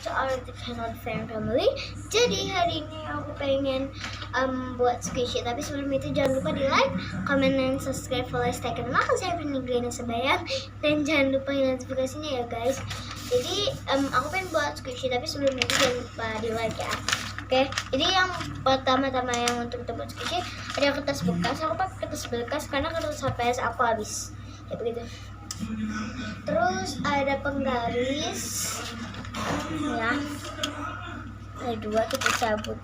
to our channel Fan Family. Jadi hari ini aku pengen buat squishy, tapi sebelum itu jangan lupa di like, comment, dan subscribe, follow, stay dan makan saya Green Sebayang, dan jangan lupa notifikasinya ya guys. Jadi aku pengen buat squishy, tapi sebelum itu jangan lupa di like ya. Oke, jadi yang pertama-tama yang untuk kita buat squishy ada kertas bekas. Aku pakai kertas bekas karena kertas HPS aku habis. Ya begitu. Terus ada penggaris ya, ada 2 kita cabut.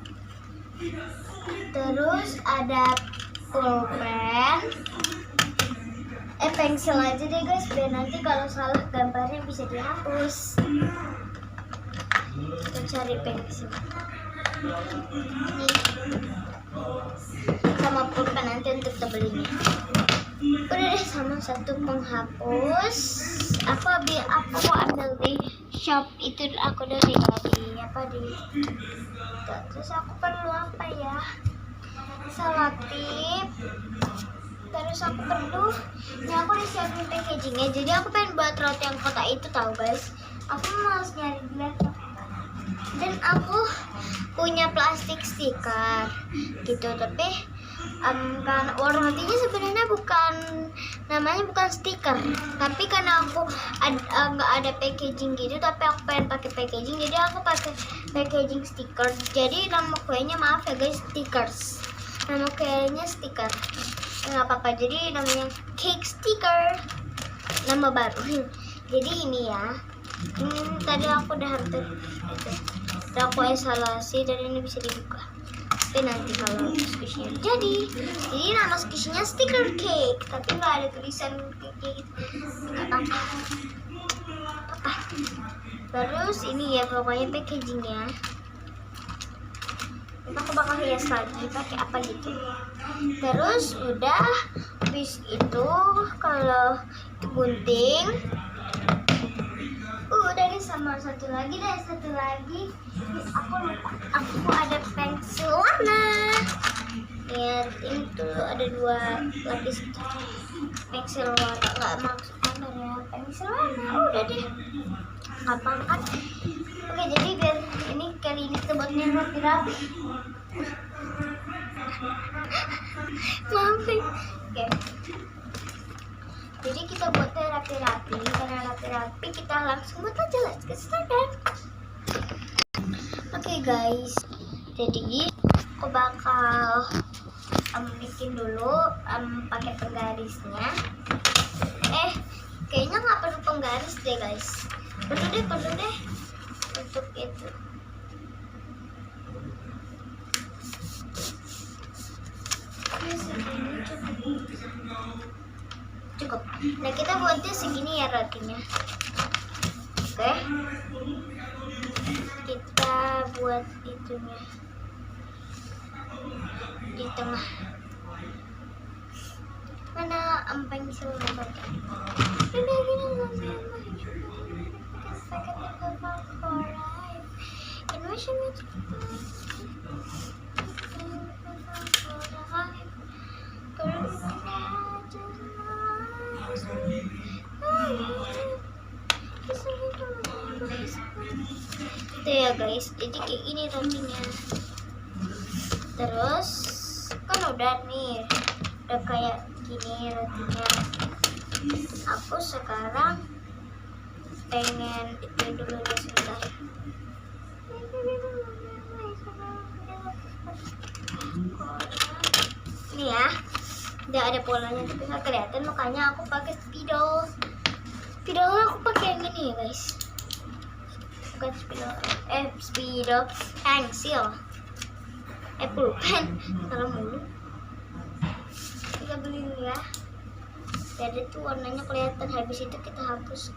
Terus ada pulpen, pensil aja deh guys, biar nanti kalau salah gambarnya bisa dihapus. Kita cari pensil nih sama pulpen nanti untuk tebelinnya. Udah deh, sama satu penghapus. Aku ambil di shop itu, aku dari terus aku perlu apa ya, selotip. Terus aku perlu, ini aku disiapin packagingnya. Jadi aku pengen buat roti yang kotak itu, tahu guys. Aku males nyari di laptop. Dan aku punya plastik stiker gitu, tapi kan warnanya sebenarnya namanya bukan stiker, tapi karena aku nggak ada packaging gitu, tapi aku pengen pakai packaging, jadi aku pakai packaging stiker. Jadi nama kuenya, maaf ya guys, stickers, nama kuenya stiker, nggak apa-apa, jadi namanya cake sticker, nama baru. Jadi ini ya, tadi aku udah aku instalasi dan ini bisa dibuka. Tapi nanti kalau squishy-nya jadi nama squishy-nya sticker cake, tapi nggak ada tulisan cake gitu. Terus ini ya pokoknya packagingnya. Kita aku bakal hias lagi pakai apa gitu. Terus udah, habis itu kalau gunting udah nih, sama satu lagi aku ada pensil warna ya. Ini tuh ada 2 lapis pensil warna, nggak maksud warna ya, pensil warna. Udah deh, gampang kan. Oke, jadi biar ini kali ini kita buatnya rapi-rapi. Maafin. Oke, jadi kita buatnya rapi-rapi. Karena rapi-rapi, kita langsung buat aja. Let's get started. Oke guys, jadi aku bakal bikin dulu pakai penggarisnya. Kayaknya nggak perlu penggaris deh guys. Perlu deh untuk itu. Cukup. Nah, kita buatnya segini ya rotinya. Oke, kita buat itunya di tengah. Mana pensil roti? Itu ya guys, jadi kayak gini rotinya. Terus kan udah kayak gini rotinya. Aku sekarang pengen itu dulu deh, sebentar. Ini ya, udah ada polanya tapi nggak kelihatan, makanya aku pakai spidol. Spidolnya aku pakai yang ini ya guys, bukan spidol pensil, pulpen, salah mulu. Kita beli dulu ya, jadi tuh warnanya kelihatan. Habis itu kita hapus.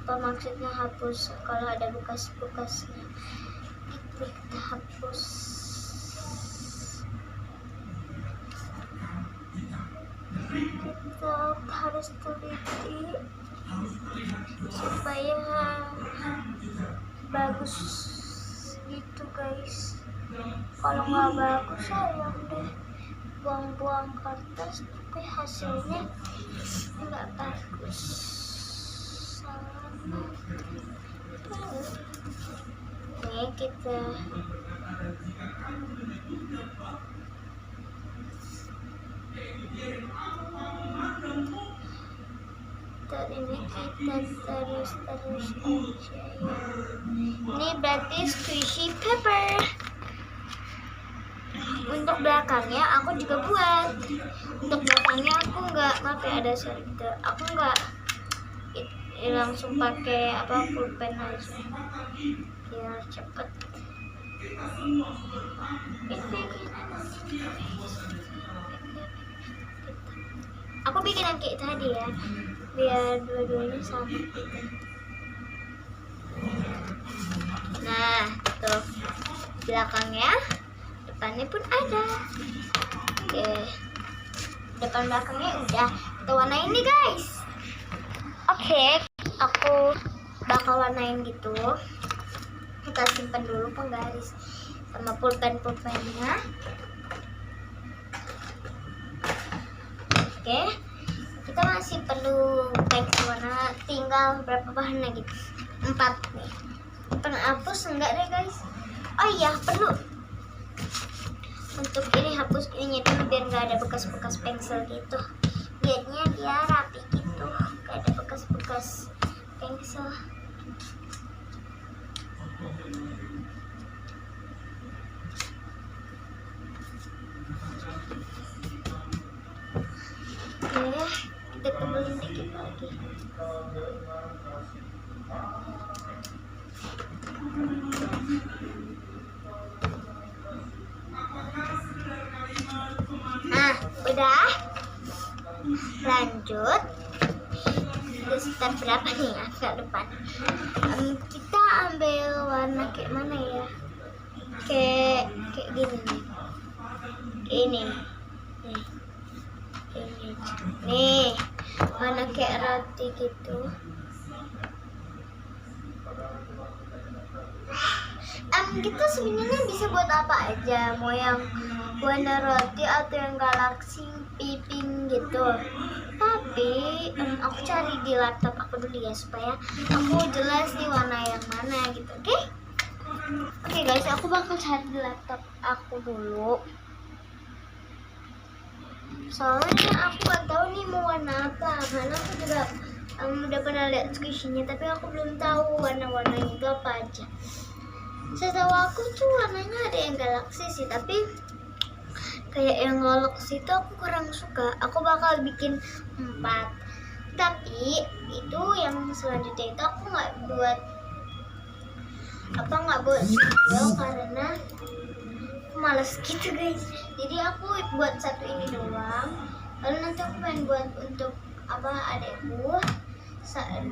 Apa maksudnya hapus? Kalau ada bekas-bekasnya itu kita hapus. Kita harus teliti supaya bagus gitu guys. Kalau nggak bagus, sayang deh, buang-buang kertas tapi hasilnya nggak bagus. kita. Ini kita terus aja ya. Ini berarti squishy paper. Untuk belakangnya aku juga buat. Untuk belakangnya aku nggak pakai ada serta. Aku nggak langsung pakai pulpen aja biar cepet. Aku bikin yang kayak tadi ya, biar dua-duanya sama gitu. Nah, tuh belakangnya, depannya pun ada. Oke, depan belakangnya udah kita warnain nih guys. Oke, aku bakal warnain gitu. Kita simpan dulu penggaris sama pulpen-pulpennya. Oke, kita masih perlu pensil warna, tinggal berapa bahan lagi? 4 nih. Penghapus enggak deh guys. Oh iya, perlu. Untuk ini hapus ininya dulu biar nggak ada bekas-bekas pensil gitu. Biarnya dia rapi gitu, nggak ada bekas-bekas pensil. Oke, kita tebelin dikit lagi. Nah, udah. Lanjut. Itu step berapa nih? Agak depan. Kita ambil warna kayak mana ya? Kayak gini nih. Ini. Nih, warna kayak roti gitu. Kita sebenarnya bisa buat apa aja, mau yang warna roti atau yang galaksi pink gitu. Tapi aku cari di laptop aku dulu ya supaya aku jelas nih warna yang mana gitu. Oke guys, aku bakal cari di laptop aku dulu. Soalnya aku nggak tahu nih mau warna apa, karena aku juga udah pernah lihat squishy-nya, tapi aku belum tahu warna-warnanya itu apa aja. Setahu aku tuh warnanya ada yang galaksi sih, tapi kayak yang galaksi itu aku kurang suka. Aku bakal bikin 4. Tapi itu yang selanjutnya itu aku nggak buat video karena aku males gitu guys. Jadi aku buat satu ini doang. Lalu nanti aku pengen buat untuk adekku.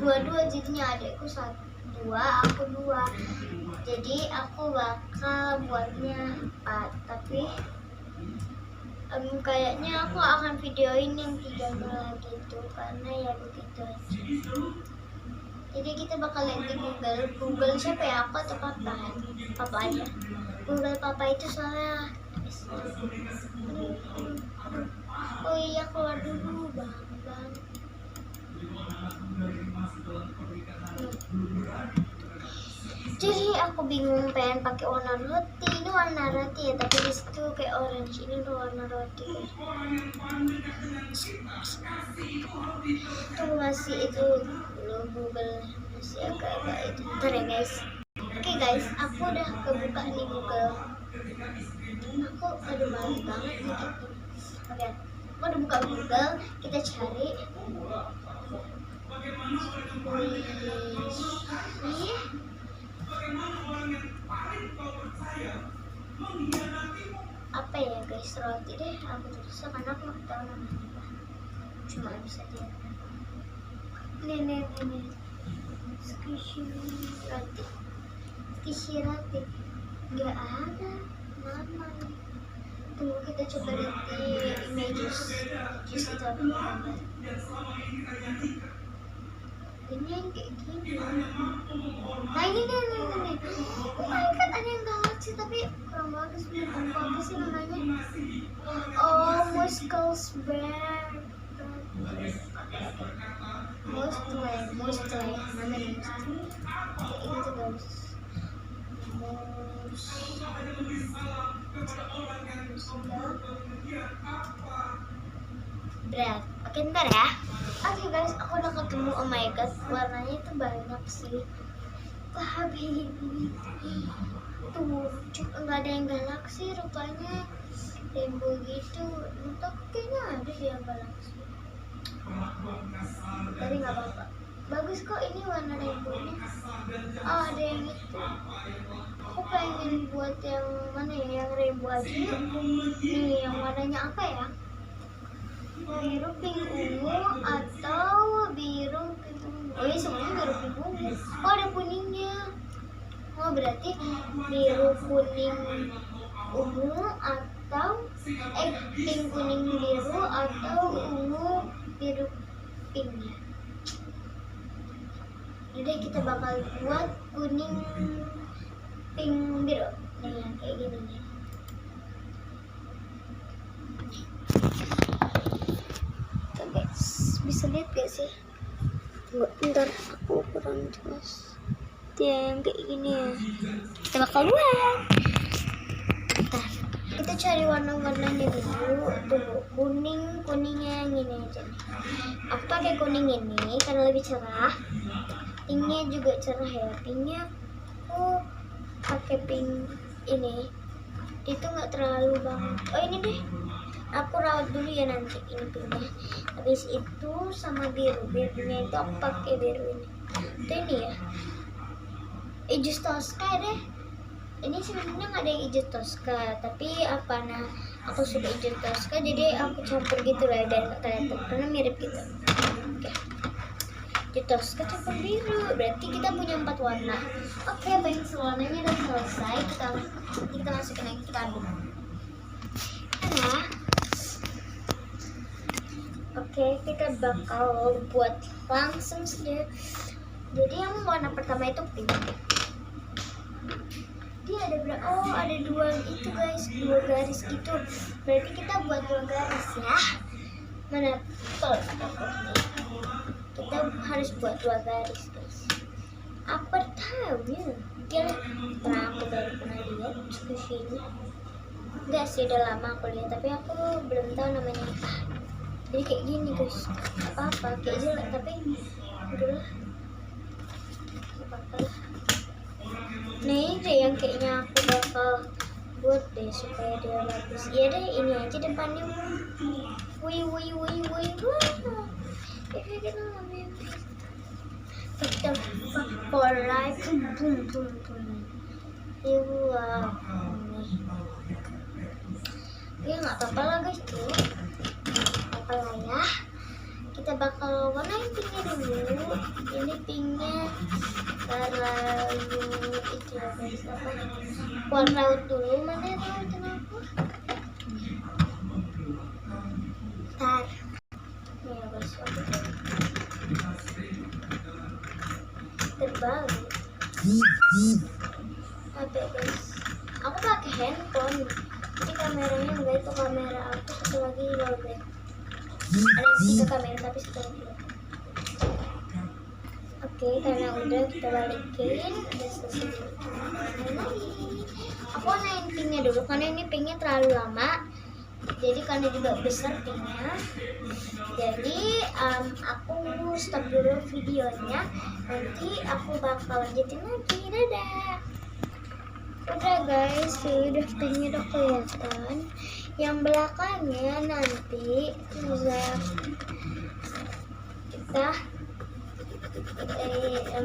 Dua-dua jadinya adekku 2, aku 2. Jadi aku bakal buatnya 4. Tapi kayaknya aku akan videoin yang 3 gitu karena ya begitu aja. Jadi kita bakal lihat di Google siapa ya, aku atau papa aja. Google papa itu soalnya oh iya, keluar dulu bang. Jadi aku bingung pengen pakai warna roti. Ini warna roti ya, tapi di situ kayak orange. Ini udah warna roti. Tuh masih itu Google masih agak-agak itu. Bentar ya guys. Oke guys, aku udah kebuka nih Google. Aku malas banget nih gitu. Oke, aku udah buka Google. Kita cari. Apa ya guys, roti deh aku tulis karena aku nggak tahu namanya apa. Cuma bisa lihat. Ini squishy roti nggak ada nama. Tunggu, kita coba lihat di images itu apa gambar. Ini yang kayak gini. Nah ini. Oh my god, ada yang galaksi tapi kurang bagus. Apa sih namanya? Oh, Muscles Bear. Muscle namanya. Ini tuh guys. Oke, ntar ya. Oke guys, aku udah ketemu. Oh my god, warnanya itu banyak sih. Tapi tuh nggak ada yang galaksi rupanya, rainbow gitu. Untuk kayaknya ada sih yang galaksi. Tapi nggak apa-apa. Bagus kok ini warna rainbownya. Oh, ada yang itu. Aku pengen buat yang mana ya, yang rainbow aja. Nih, yang warnanya apa ya? Biru pink ungu atau biru pink ungu. Oh iya, semuanya biru pink ungu. Oh, ada kuningnya. Oh, berarti biru kuning ungu atau pink kuning biru atau ungu biru pink. Jadi kita bakal buat kuning pink biru. Nah, yang kayak gini nih. Tuh guys, bisa lihat gak sih? Tunggu, bentar, aku kurang jelas. Dia yang kayak gini ya. Kita bakal buat. Bentar, kita cari warna-warnanya dulu. Tunggu, kuningnya yang ini aja nih. Aku pakai kuning ini karena lebih cerah. Pinknya juga cerah ya. Pinknya aku pakai pink ini. Itu nggak terlalu banget. Oh, ini deh. Aku rawat dulu ya nanti ini pinknya. Habis itu sama birunya itu aku pakai biru ini. Itu ini ya. Hijau Tosca deh. Ini sebenarnya nggak ada yang hijau Tosca, tapi aku suka hijau Tosca, jadi aku campur gitu lah biar nggak kelihatan karena mirip gitu. Oke. Hijau Tosca campur biru, berarti kita punya 4 warna. Oke, pensil warnanya udah selesai. Kita masukin lagi, kita aduk. Nah, oke, kita bakal buat langsung saja. Jadi yang warna pertama itu pink. Dia ada berapa? Oh, ada 2 itu guys, 2 garis gitu. Berarti kita buat 2 garis ya. Mana? Tuh, kita harus buat 2 garis guys. Apa tahu ya? Pernah aku baru pernah lihat diskusi ini. Enggak sih, udah lama aku lihat, tapi aku belum tahu namanya apa. Jadi kayak gini guys, apa-apa, kayak jelek tapi udahlah, apa-apa lah. Nih deh yang kayaknya aku bakal buat deh supaya dia bagus. Iya deh, ini aja depannya. Wih. Kita for life, boom. Wow. Ya nggak apa-apa lah guys tuh. Apa lah ya. Kita bakal warnain pinknya dulu. Ini pinknya terlalu itu ya guys. Warna laut dulu. Mana lautnya aku? Ntar. Nih ya guys. Terbalik. Apa guys? Aku pakai handphone. Jadi kameranya enggak, itu kamera aku, satu lagi lowbat. Ada 3 kamera tapi satu lagi. Oke, karena udah kita balikin, udah selesai. Aku warnain pinknya dulu karena ini pinknya terlalu lama. Jadi karena juga besar pinknya. Jadi aku stop dulu videonya. Nanti aku bakal lanjutin lagi. Dadah. Udah guys, udah pinknya udah kelihatan. Yang belakangnya nanti kita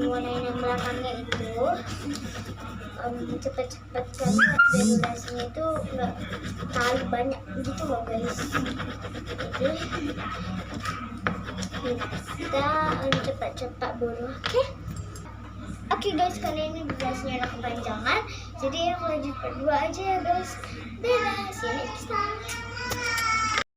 warnain yang belakangnya itu cepet-cepet karena durasinya itu nggak terlalu banyak gitu loh guys. Jadi kita cepat-cepat dulu. Oke guys, kali ini durasinya udah kepanjangan, jadi aku lanjut berdua aja ya guys. Dadah, see you next time.